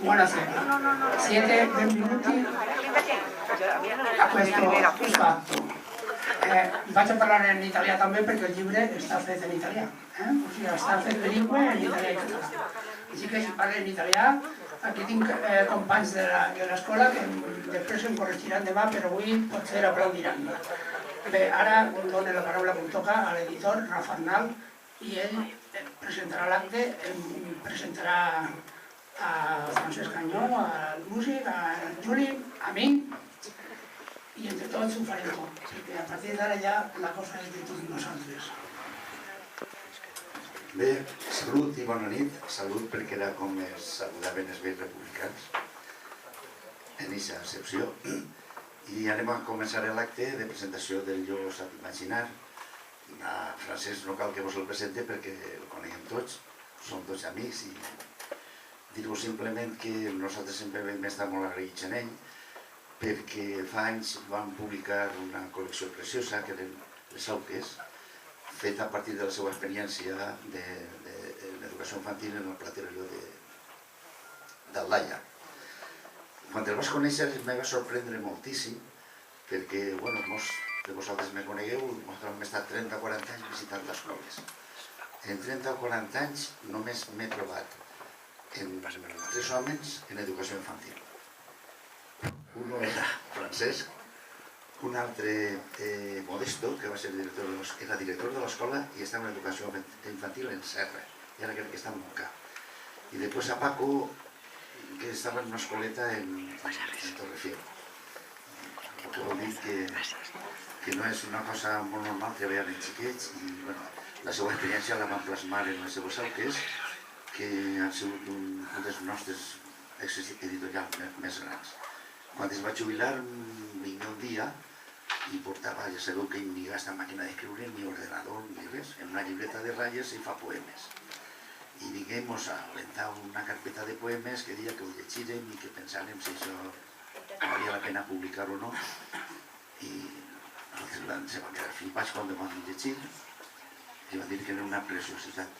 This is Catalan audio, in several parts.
Buonasera, siete benvenuti a questo fatto. Vaig a parlar en italià també perquè el llibre està fet en italià. O sigui, està fet bilingüe en italià i català. Així que si parlo en italià, aquí tinc companys de l'escola que després em corregiran demà, però avui potser aplaudiran. Bé, ara dono la paraula com toca a l'editor, Rafa Arnal, i ell presentarà l'acte, presentarà a Francesc Canyó, al músic, a Juli, a mi, i entre tots ho farem tot, perquè a partir d'ara ja la cosa és de tots nosaltres. Bé, salut i bona nit. Salut perquè era com es saludaven els vells republicans, en aquesta excepció. I anem a començar l'acte de presentació del Jo Sap Imaginar. A Francesc no cal que vos el presente perquè el coneguem tots, som tots amics, i dir-vos simplement que nosaltres sempre vam estar molt agraïts en ell perquè fa anys vam publicar una col·lecció preciosa que eren les Auques, feta a partir de la seva experiència de l'educació infantil en el Platerio d'Aldaia. Quan el vas conèixer me va sorprendre moltíssim perquè, bueno, molts de vosaltres me conegueu, hem estat 30 o 40 anys visitant les escoles. En 30 o 40 anys només m'he trobat en 3 homes en educació infantil. Un era Francesc, un altre Modesto, que va ser era director de l'escola i estava en educació infantil en Serra, i ara crec que està en Montcà. I després a Paco, que estava en una escoleta en Torrefiero. El que vol dir que no és una cosa molt normal treballar en xiquets, i la seva experiència la van plasmar en les seves auques, que han sigut un dels nostres èxits editorials més grans. Quan es va jubilar, vingué un dia i portava, ja sabeu que ni gasta màquina d'escriure, ni ordenador, ni res, en una llibreta de ratlles i fa poemes. I vinguem a alentar una carpeta de poemes que deia que ho llegirem i que pensàrem si això valia la pena publicar o no. I nosaltres se van quedar flipats quan vam llegir i van dir que era una preciositat,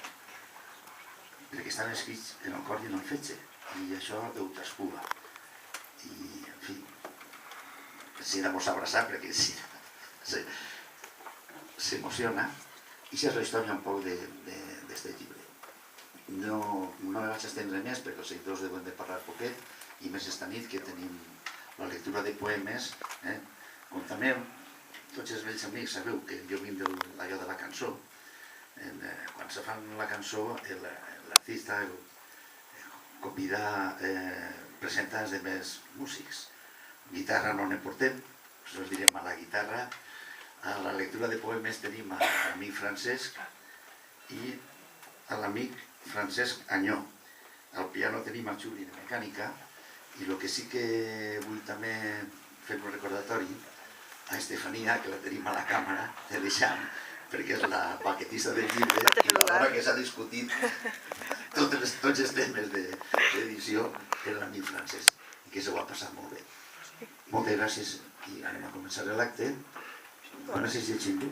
perquè estaven escrits en el cor i en el fetge, i això ho traspua. I, en fi, ens abraçar perquè s'emociona. I això és la història un poc d'aquest llibre. No me vaig estendre més perquè els editors deuen de parlar poquet, i més esta nit que tenim la lectura de poemes. Com també tots els vells amics sabeu que jo vinc d'allò de la cançó. Quan se fan la cançó, l'artista convida presentar els demés músics. Guitarra no ne portem, us direm a la guitarra. A la lectura de poemes tenim a l'amic Francesc i a l'amic Francesc Anyó. Al piano tenim el Juli de mecànica, i el que sí que vull també fer un recordatori a Estefania, que la tenim a la càmera, de deixant, perquè és la baquetista del llibre i la dona que s'ha discutit tots els temes d'edició, és l'amic Francesc, i que s'ho va passar molt bé. Moltes gràcies, i anem a començar l'acte. No sé si llegim-lo.